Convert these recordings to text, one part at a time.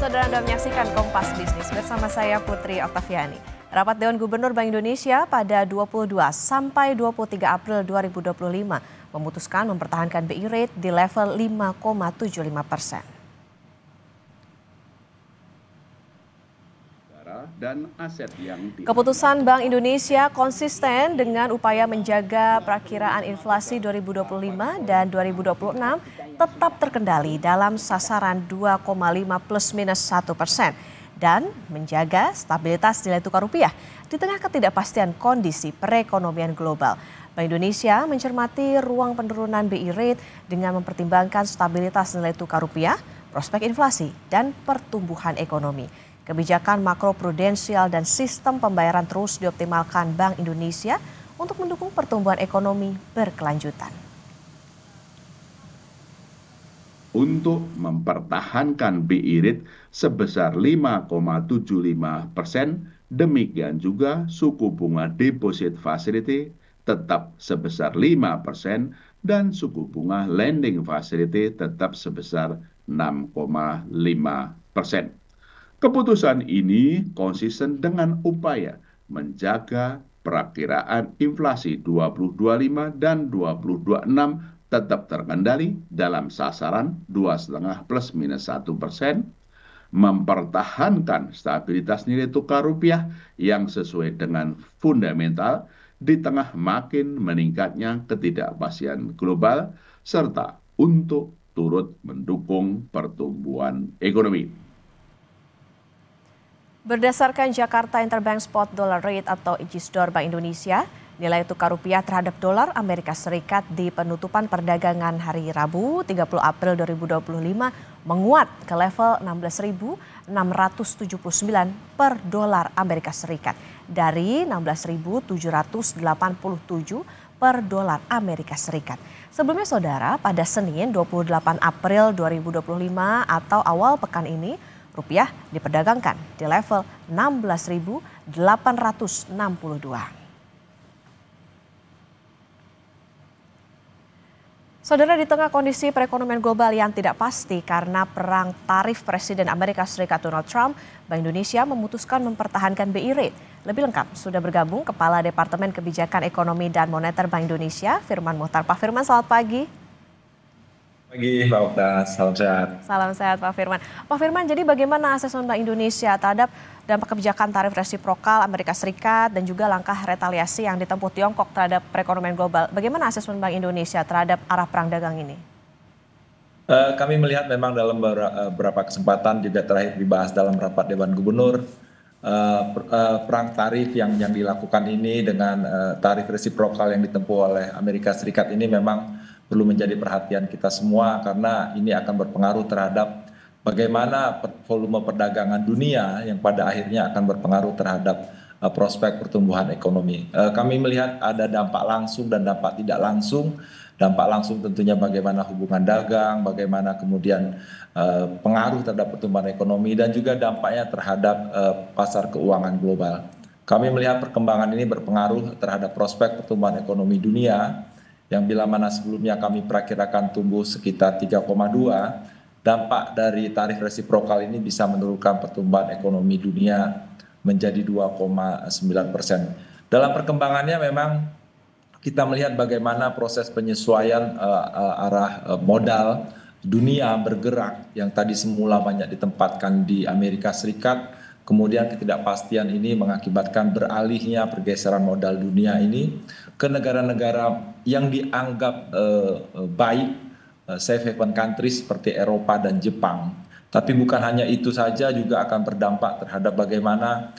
Saudara Anda menyaksikan Kompas Bisnis bersama saya Putri Oktaviani. Rapat Dewan Gubernur Bank Indonesia pada 22 sampai 23 April 2025 memutuskan mempertahankan BI Rate di level 5,75%. Dan aset Keputusan Bank Indonesia konsisten dengan upaya menjaga perakiraan inflasi 2025 dan 2026 tetap terkendali dalam sasaran 2,5 plus minus 1% dan menjaga stabilitas nilai tukar rupiah di tengah ketidakpastian kondisi perekonomian global. Bank Indonesia mencermati ruang penurunan BI Rate dengan mempertimbangkan stabilitas nilai tukar rupiah, prospek inflasi, dan pertumbuhan ekonomi. Kebijakan makroprudensial dan sistem pembayaran terus dioptimalkan Bank Indonesia untuk mendukung pertumbuhan ekonomi berkelanjutan. Untuk mempertahankan BI Rate sebesar 5,75%, demikian juga suku bunga deposit facility tetap sebesar 5% dan suku bunga lending facility tetap sebesar 6,5%. Keputusan ini konsisten dengan upaya menjaga perakiraan inflasi 2025 dan 2026 tetap terkendali dalam sasaran 2,5 plus minus 1%, mempertahankan stabilitas nilai tukar rupiah yang sesuai dengan fundamental di tengah makin meningkatnya ketidakpastian global, serta untuk turut mendukung pertumbuhan ekonomi. Berdasarkan Jakarta Interbank Spot Dollar Rate atau IJISDOR Bank Indonesia, nilai tukar rupiah terhadap dolar Amerika Serikat di penutupan perdagangan hari Rabu 30 April 2025 menguat ke level 16.679 per dolar Amerika Serikat dari 16.787 per dolar Amerika Serikat. Sebelumnya saudara, pada Senin 28 April 2025 atau awal pekan ini, rupiah diperdagangkan di level 16.862. Saudara, di tengah kondisi perekonomian global yang tidak pasti karena perang tarif Presiden Amerika Serikat Donald Trump, Bank Indonesia memutuskan mempertahankan BI Rate. Lebih lengkap sudah bergabung Kepala Departemen Kebijakan Ekonomi dan Moneter Bank Indonesia, Firman Muhtar. Pak Firman, selamat pagi. Pagi Mbak Okta, salam sehat. Salam sehat Pak Firman. Pak Firman, jadi bagaimana asesmen Bank Indonesia terhadap dampak kebijakan tarif resiprokal Amerika Serikat dan juga langkah retaliasi yang ditempuh Tiongkok terhadap perekonomian global? Bagaimana asesmen Bank Indonesia terhadap arah perang dagang ini? Kami melihat memang dalam beberapa kesempatan juga terakhir dibahas dalam rapat Dewan Gubernur, perang tarif yang dilakukan ini dengan tarif resiprokal yang ditempuh oleh Amerika Serikat ini memang perlu menjadi perhatian kita semua karena ini akan berpengaruh terhadap bagaimana volume perdagangan dunia yang pada akhirnya akan berpengaruh terhadap prospek pertumbuhan ekonomi. Kami melihat ada dampak langsung dan dampak tidak langsung. Dampak langsung tentunya bagaimana hubungan dagang, bagaimana kemudian pengaruh terhadap pertumbuhan ekonomi dan juga dampaknya terhadap pasar keuangan global. Kami melihat perkembangan ini berpengaruh terhadap prospek pertumbuhan ekonomi dunia yang bila mana sebelumnya kami perakirakan tumbuh sekitar 3,2, dampak dari tarif resiprokal ini bisa menurunkan pertumbuhan ekonomi dunia menjadi 2,9%. Dalam perkembangannya memang kita melihat bagaimana proses penyesuaian arah modal dunia bergerak yang tadi semula banyak ditempatkan di Amerika Serikat. Kemudian ketidakpastian ini mengakibatkan beralihnya pergeseran modal dunia ini ke negara-negara yang dianggap baik, safe haven countries seperti Eropa dan Jepang. Tapi bukan hanya itu saja, juga akan berdampak terhadap bagaimana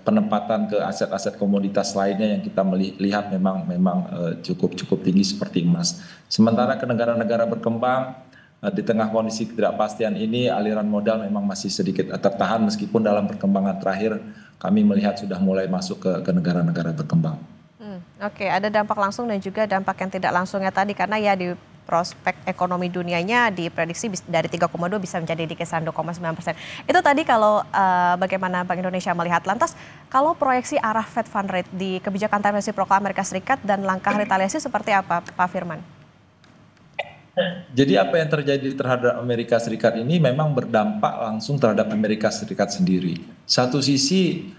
penempatan ke aset-aset komoditas lainnya yang kita melihat memang cukup tinggi seperti emas. Sementara ke negara-negara berkembang, di tengah kondisi ketidakpastian ini aliran modal memang masih sedikit tertahan meskipun dalam perkembangan terakhir kami melihat sudah mulai masuk ke negara-negara berkembang. Oke, ada dampak langsung dan juga dampak yang tidak langsungnya tadi karena ya di prospek ekonomi dunianya diprediksi dari 3,2 bisa menjadi di kisaran 2,9%. Itu tadi kalau bagaimana Bank Indonesia melihat. Lantas kalau proyeksi arah Fed Fund Rate di kebijakan tarif resiprokal Amerika Serikat dan langkah retaliasi seperti apa Pak Firman? Jadi apa yang terjadi terhadap Amerika Serikat ini memang berdampak langsung terhadap Amerika Serikat sendiri. Satu sisi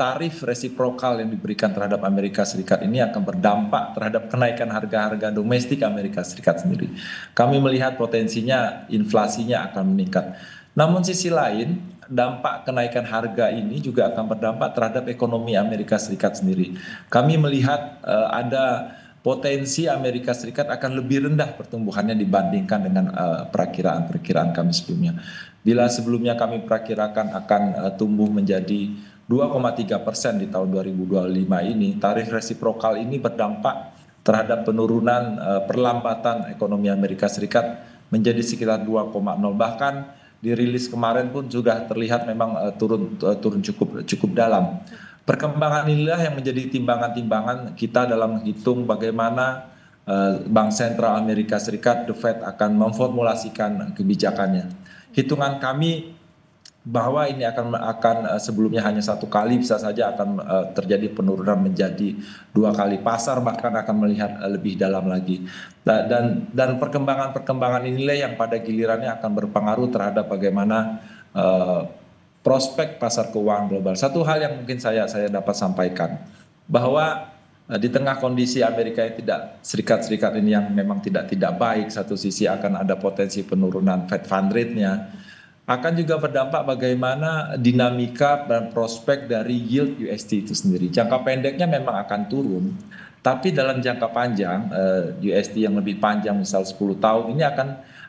tarif resiprokal yang diberikan terhadap Amerika Serikat ini akan berdampak terhadap kenaikan harga-harga domestik Amerika Serikat sendiri. Kami melihat potensinya inflasinya akan meningkat. Namun sisi lain, dampak kenaikan harga ini juga akan berdampak terhadap ekonomi Amerika Serikat sendiri. Kami melihat ada potensi Amerika Serikat akan lebih rendah pertumbuhannya dibandingkan dengan perakiraan-perakiraan kami sebelumnya. Bila sebelumnya kami perakirakan akan tumbuh menjadi 2,3% di tahun 2025 ini, tarif resiprokal ini berdampak terhadap penurunan perlambatan ekonomi Amerika Serikat menjadi sekitar 2,0. Bahkan di rilis kemarin pun sudah terlihat memang turun cukup dalam. Perkembangan inilah yang menjadi timbangan-timbangan kita dalam menghitung bagaimana Bank Sentral Amerika Serikat, The Fed, akan memformulasikan kebijakannya. Hitungan kami bahwa ini akan sebelumnya hanya satu kali, bisa saja akan terjadi penurunan menjadi 2 kali. Pasar bahkan akan melihat lebih dalam lagi. Dan perkembangan inilah yang pada gilirannya akan berpengaruh terhadap bagaimana prospek pasar keuangan global. Satu hal yang mungkin saya dapat sampaikan, bahwa di tengah kondisi Amerika yang Serikat ini yang memang tidak baik, satu sisi akan ada potensi penurunan Fed Fund Rate-nya, akan juga berdampak bagaimana dinamika dan prospek dari yield USD itu sendiri. Jangka pendeknya memang akan turun, tapi dalam jangka panjang USD yang lebih panjang misal 10 tahun ini akan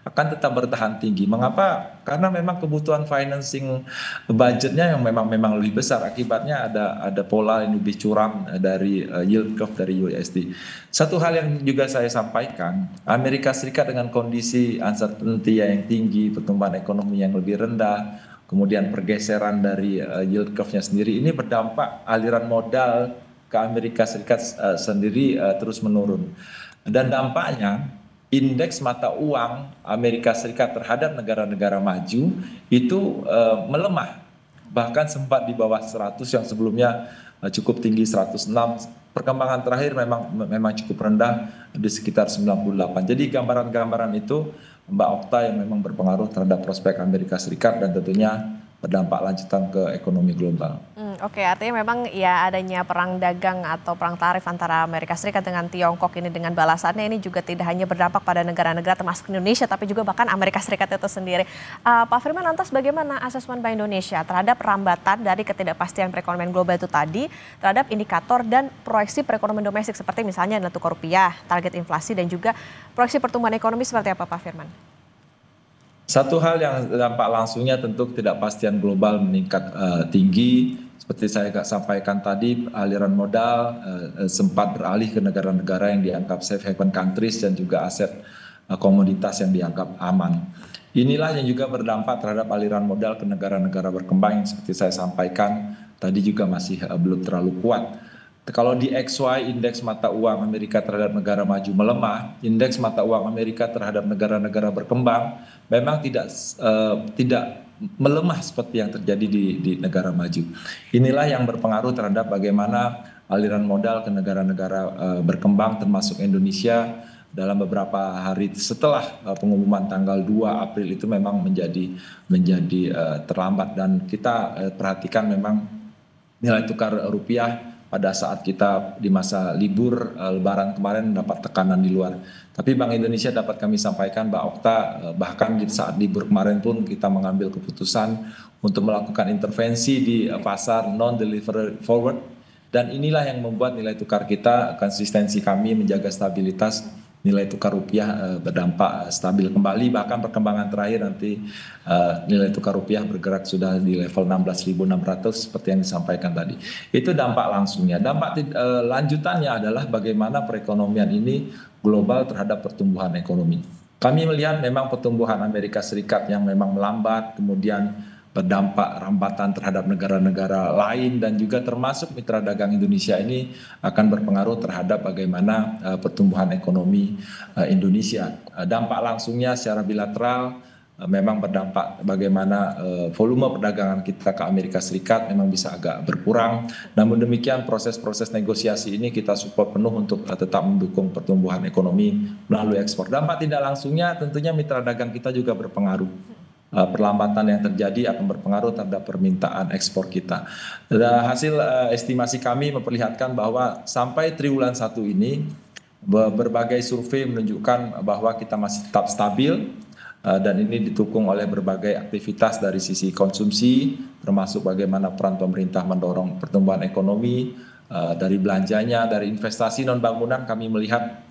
tetap bertahan tinggi. Mengapa? Karena memang kebutuhan financing budgetnya yang memang lebih besar. Akibatnya ada pola yang lebih curam dari yield curve dari USD. Satu hal yang juga saya sampaikan, Amerika Serikat dengan kondisi uncertainty yang tinggi, pertumbuhan ekonomi yang lebih rendah, kemudian pergeseran dari yield curve-nya sendiri, ini berdampak aliran modal ke Amerika Serikat sendiri terus menurun. Dan dampaknya indeks mata uang Amerika Serikat terhadap negara-negara maju itu melemah, bahkan sempat di bawah 100 yang sebelumnya cukup tinggi 106. Perkembangan terakhir memang cukup rendah di sekitar 98. Jadi gambaran-gambaran itu Mbak Okta yang memang berpengaruh terhadap prospek Amerika Serikat dan tentunya berdampak lanjutan ke ekonomi global. Oke, artinya memang ya adanya perang dagang atau perang tarif antara Amerika Serikat dengan Tiongkok ini dengan balasannya ini juga tidak hanya berdampak pada negara-negara termasuk Indonesia, tapi juga bahkan Amerika Serikat itu sendiri. Pak Firman, lantas bagaimana asesmen Bank Indonesia terhadap rambatan dari ketidakpastian perekonomian global itu tadi terhadap indikator dan proyeksi perekonomian domestik seperti misalnya nilai tukar rupiah, target inflasi dan juga proyeksi pertumbuhan ekonomi seperti apa Pak Firman? Satu hal yang dampak langsungnya tentu ketidakpastian global meningkat tinggi. Seperti saya sampaikan tadi, aliran modal sempat beralih ke negara-negara yang dianggap safe haven countries dan juga aset komoditas yang dianggap aman. Inilah yang juga berdampak terhadap aliran modal ke negara-negara berkembang yang seperti saya sampaikan tadi juga masih belum terlalu kuat. Kalau di XY, indeks mata uang Amerika terhadap negara maju melemah, indeks mata uang Amerika terhadap negara-negara berkembang memang tidak melemah seperti yang terjadi di negara maju. Inilah yang berpengaruh terhadap bagaimana aliran modal ke negara-negara berkembang termasuk Indonesia dalam beberapa hari setelah pengumuman tanggal 2 April itu memang menjadi terlambat, dan kita perhatikan memang nilai tukar rupiah pada saat kita di masa libur Lebaran kemarin mendapat tekanan di luar. Tapi Bank Indonesia dapat kami sampaikan Mbak Okta, bahkan di saat libur kemarin pun kita mengambil keputusan untuk melakukan intervensi di pasar non-delivery forward. Dan inilah yang membuat nilai tukar kita, konsistensi kami menjaga stabilitas nilai tukar rupiah berdampak stabil kembali. Bahkan perkembangan terakhir nanti nilai tukar rupiah bergerak sudah di level 16.600 seperti yang disampaikan tadi. Itu dampak langsungnya. Dampak lanjutannya adalah bagaimana perekonomian ini global terhadap pertumbuhan ekonomi. Kami melihat memang pertumbuhan Amerika Serikat yang memang melambat, kemudian berdampak rambatan terhadap negara-negara lain dan juga termasuk mitra dagang Indonesia ini akan berpengaruh terhadap bagaimana pertumbuhan ekonomi Indonesia. Dampak langsungnya secara bilateral memang berdampak bagaimana volume perdagangan kita ke Amerika Serikat memang bisa agak berkurang. Namun demikian proses-proses negosiasi ini kita support penuh untuk tetap mendukung pertumbuhan ekonomi melalui ekspor. Dampak tidak langsungnya tentunya mitra dagang kita juga berpengaruh. Perlambatan yang terjadi akan berpengaruh terhadap permintaan ekspor kita. Hasil estimasi kami memperlihatkan bahwa sampai triwulan 1 ini berbagai survei menunjukkan bahwa kita masih tetap stabil. Dan ini didukung oleh berbagai aktivitas dari sisi konsumsi, termasuk bagaimana peran pemerintah mendorong pertumbuhan ekonomi, dari belanjanya, dari investasi non-bangunan kami melihat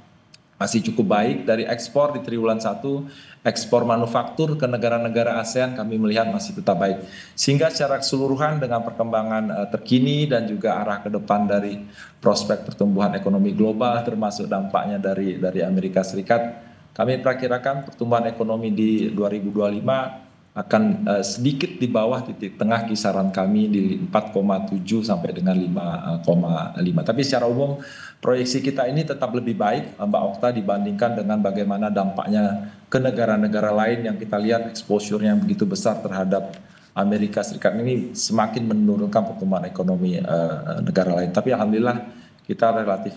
masih cukup baik. Dari ekspor di triwulan 1, ekspor manufaktur ke negara-negara ASEAN kami melihat masih tetap baik. Sehingga secara keseluruhan dengan perkembangan terkini dan juga arah ke depan dari prospek pertumbuhan ekonomi global termasuk dampaknya dari Amerika Serikat, kami perkirakan pertumbuhan ekonomi di 2025 akan sedikit di bawah titik tengah kisaran kami di 4,7 sampai dengan 5,5. Tapi secara umum proyeksi kita ini tetap lebih baik Mbak Okta dibandingkan dengan bagaimana dampaknya ke negara-negara lain yang kita lihat exposure-nya yang begitu besar terhadap Amerika Serikat ini semakin menurunkan pertumbuhan ekonomi negara lain. Tapi alhamdulillah kita relatif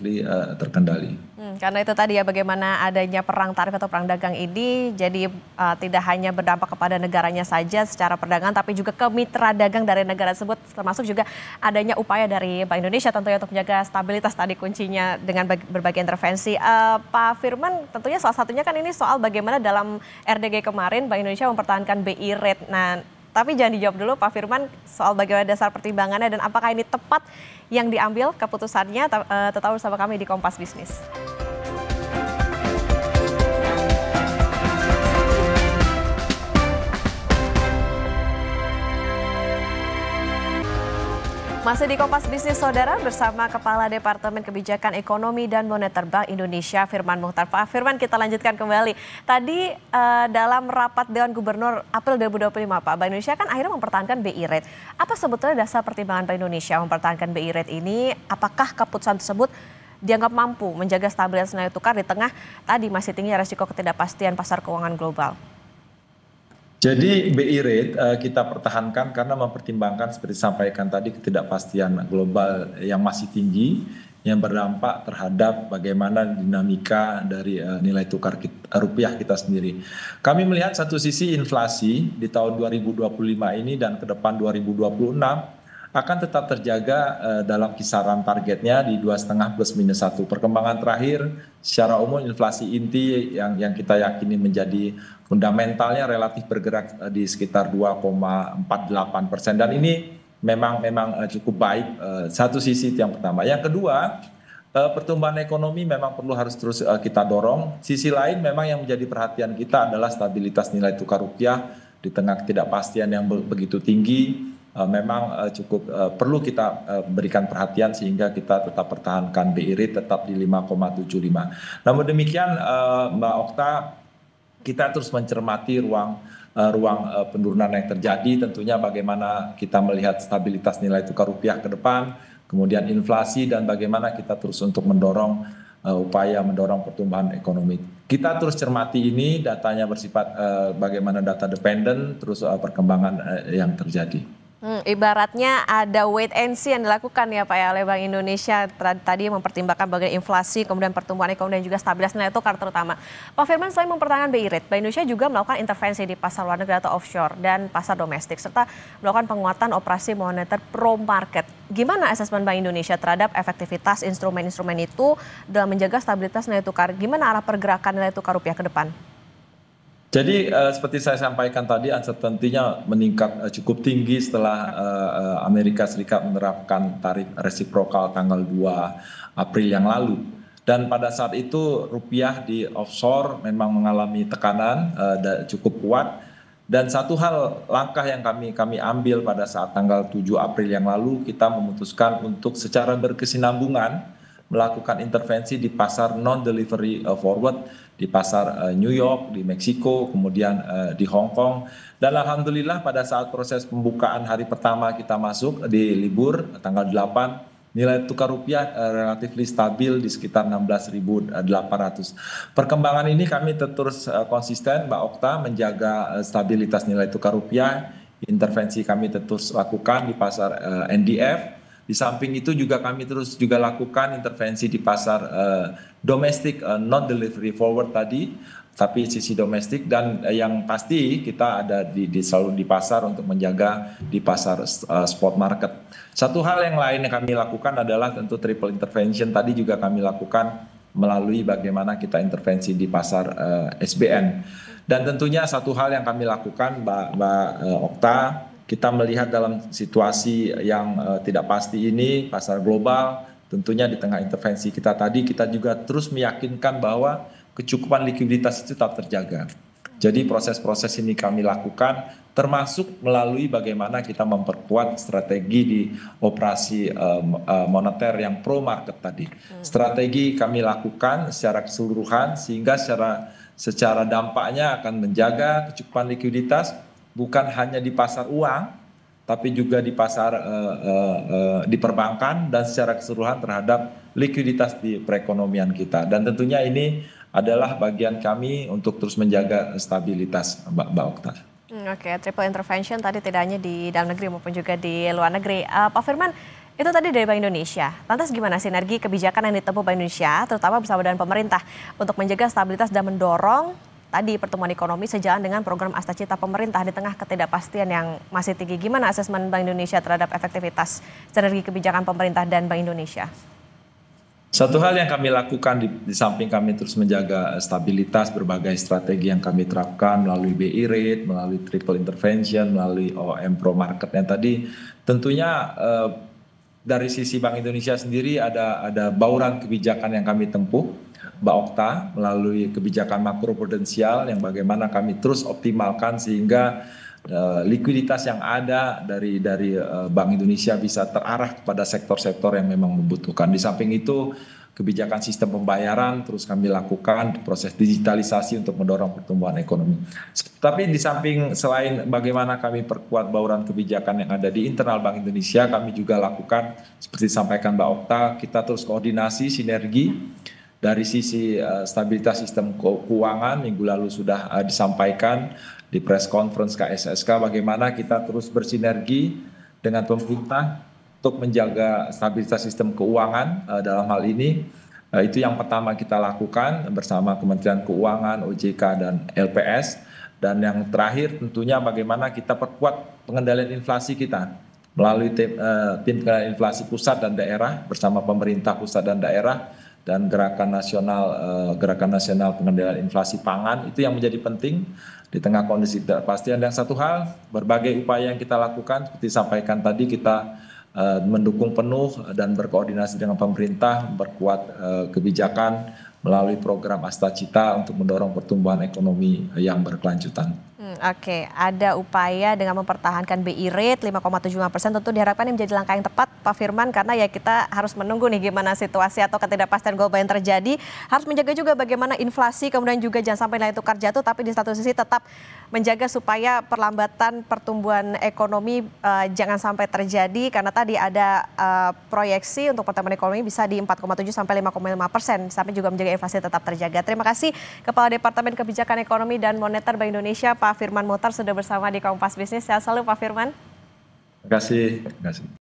terkendali. Karena itu tadi ya bagaimana adanya perang tarif atau perang dagang ini jadi tidak hanya berdampak kepada negaranya saja secara perdagangan tapi juga ke mitra dagang dari negara tersebut, termasuk juga adanya upaya dari Bank Indonesia tentunya untuk menjaga stabilitas tadi kuncinya dengan berbagai intervensi. Pak Firman, tentunya salah satunya kan ini soal bagaimana dalam RDG kemarin Bank Indonesia mempertahankan BI rate. Nah, tapi jangan dijawab dulu Pak Firman soal bagaimana dasar pertimbangannya dan apakah ini tepat yang diambil keputusannya. Tetap bersama kami di Kompas Bisnis. Masih di Kompas Bisnis Saudara bersama Kepala Departemen Kebijakan Ekonomi dan Moneter Bank Indonesia Firman Muchtar. Pak Firman, kita lanjutkan kembali. Tadi dalam rapat Dewan Gubernur April 2025 Pak, Bank Indonesia kan akhirnya mempertahankan BI rate. Apa sebetulnya dasar pertimbangan Bank Indonesia mempertahankan BI rate ini? Apakah keputusan tersebut dianggap mampu menjaga stabilitas nilai tukar di tengah tadi masih tinggi risiko ketidakpastian pasar keuangan global? Jadi BI rate kita pertahankan karena mempertimbangkan seperti disampaikan tadi ketidakpastian global yang masih tinggi yang berdampak terhadap bagaimana dinamika dari nilai tukar rupiah kita sendiri. Kami melihat satu sisi inflasi di tahun 2025 ini dan ke depan 2026 akan tetap terjaga dalam kisaran targetnya di 2,5 plus minus 1. Perkembangan terakhir secara umum inflasi inti yang kita yakini menjadi fundamentalnya relatif bergerak di sekitar 2,48% dan ini memang cukup baik. Satu sisi itu yang pertama. Yang kedua, pertumbuhan ekonomi memang harus terus kita dorong. Sisi lain memang yang menjadi perhatian kita adalah stabilitas nilai tukar rupiah di tengah ketidakpastian yang begitu tinggi. Memang cukup perlu kita berikan perhatian sehingga kita tetap pertahankan BI rate tetap di 5,75. Namun demikian Mbak Okta, kita terus mencermati ruang penurunan yang terjadi, tentunya bagaimana kita melihat stabilitas nilai tukar rupiah ke depan, kemudian inflasi dan bagaimana kita terus untuk mendorong upaya mendorong pertumbuhan ekonomi. Kita terus cermati ini, datanya bersifat bagaimana data dependent, terus perkembangan yang terjadi. Ibaratnya ada wait and see yang dilakukan ya Pak ya oleh Bank Indonesia tadi mempertimbangkan bagaimana inflasi, kemudian pertumbuhan ekonomi dan juga stabilitas nilai tukar terutama. Pak Firman, selain mempertahankan BI rate, Bank Indonesia juga melakukan intervensi di pasar luar negeri atau offshore dan pasar domestik serta melakukan penguatan operasi moneter pro market. Gimana asesmen Bank Indonesia terhadap efektivitas instrumen-instrumen itu dalam menjaga stabilitas nilai tukar? Gimana arah pergerakan nilai tukar rupiah ke depan? Jadi seperti saya sampaikan tadi, uncertainty-nya meningkat cukup tinggi setelah Amerika Serikat menerapkan tarif resiprokal tanggal 2 April yang lalu. Dan pada saat itu rupiah di offshore memang mengalami tekanan cukup kuat. Dan satu hal langkah yang kami ambil pada saat tanggal 7 April yang lalu, kita memutuskan untuk secara berkesinambungan melakukan intervensi di pasar non-delivery forward, di pasar New York, di Meksiko, kemudian di Hong Kong. Dan alhamdulillah pada saat proses pembukaan hari pertama kita masuk di libur tanggal 8, nilai tukar rupiah relatif stabil di sekitar 16.800. Perkembangan ini kami terus konsisten, Mbak Okta, menjaga stabilitas nilai tukar rupiah. Intervensi kami terus lakukan di pasar NDF. Di samping itu juga kami terus juga lakukan intervensi di pasar domestik non delivery forward tadi, tapi sisi domestik, dan yang pasti kita ada selalu di pasar untuk menjaga di pasar spot market. Satu hal yang lain yang kami lakukan adalah tentu triple intervention tadi juga kami lakukan melalui bagaimana kita intervensi di pasar SBN. Dan tentunya satu hal yang kami lakukan, Mbak Okta, kita melihat dalam situasi yang tidak pasti ini, pasar global, tentunya di tengah intervensi kita tadi, kita juga terus meyakinkan bahwa kecukupan likuiditas itu tetap terjaga. Jadi proses-proses ini kami lakukan, termasuk melalui bagaimana kita memperkuat strategi di operasi moneter yang pro market tadi. Strategi kami lakukan secara keseluruhan sehingga secara dampaknya akan menjaga kecukupan likuiditas bukan hanya di pasar uang, tapi juga di pasar di perbankan dan secara keseluruhan terhadap likuiditas di perekonomian kita. Dan tentunya ini adalah bagian kami untuk terus menjaga stabilitas, Mbak Okta. Oke, triple intervention tadi tidak hanya di dalam negeri maupun juga di luar negeri. Pak Firman, itu tadi dari Bank Indonesia. Lantas gimana sinergi kebijakan yang ditempuh Bank Indonesia, terutama bersama dengan pemerintah, untuk menjaga stabilitas dan mendorong tadi pertumbuhan ekonomi sejalan dengan program Astacita pemerintah di tengah ketidakpastian yang masih tinggi? Gimana asesmen Bank Indonesia terhadap efektivitas sinergi kebijakan pemerintah dan Bank Indonesia? Satu hal yang kami lakukan di samping kami terus menjaga stabilitas, berbagai strategi yang kami terapkan melalui BI rate, melalui triple intervention, melalui OM pro market yang tadi, tentunya dari sisi Bank Indonesia sendiri ada bauran kebijakan yang kami tempuh, Mbak Okta, melalui kebijakan makro prudensial yang bagaimana kami terus optimalkan sehingga likuiditas yang ada dari Bank Indonesia bisa terarah kepada sektor-sektor yang memang membutuhkan. Di samping itu, kebijakan sistem pembayaran terus kami lakukan, proses digitalisasi untuk mendorong pertumbuhan ekonomi. Tapi di samping selain bagaimana kami perkuat bauran kebijakan yang ada di internal Bank Indonesia, kami juga lakukan seperti disampaikan Mbak Okta, kita terus koordinasi sinergi dari sisi stabilitas sistem keuangan. Minggu lalu sudah disampaikan di press conference KSSK bagaimana kita terus bersinergi dengan pemerintah untuk menjaga stabilitas sistem keuangan. Dalam hal ini itu yang pertama kita lakukan bersama Kementerian Keuangan, OJK dan LPS. Dan yang terakhir tentunya bagaimana kita perkuat pengendalian inflasi kita melalui tim pengendalian inflasi pusat dan daerah bersama pemerintah pusat dan daerah dan gerakan nasional pengendalian inflasi pangan. Itu yang menjadi penting di tengah kondisi ketidakpastian. Dan satu hal, berbagai upaya yang kita lakukan seperti disampaikan tadi, kita mendukung penuh dan berkoordinasi dengan pemerintah, memperkuat kebijakan melalui program Astacita untuk mendorong pertumbuhan ekonomi yang berkelanjutan. Oke, ada upaya dengan mempertahankan BI rate 5,75%, tentu diharapkan ini menjadi langkah yang tepat, Pak Firman, karena ya kita harus menunggu nih gimana situasi atau ketidakpastian global yang terjadi. Harus menjaga juga bagaimana inflasi, kemudian juga jangan sampai nilai tukar jatuh, tapi di satu sisi tetap menjaga supaya perlambatan pertumbuhan ekonomi jangan sampai terjadi, karena tadi ada proyeksi untuk pertumbuhan ekonomi bisa di 4,7 sampai 5,5%, sampai juga menjaga inflasi tetap terjaga. Terima kasih Kepala Departemen Kebijakan Ekonomi dan Moneter Bank Indonesia, Pak Firman Motar, sudah bersama di Kompas Bisnis. Sehat selalu Pak Firman. Terima kasih.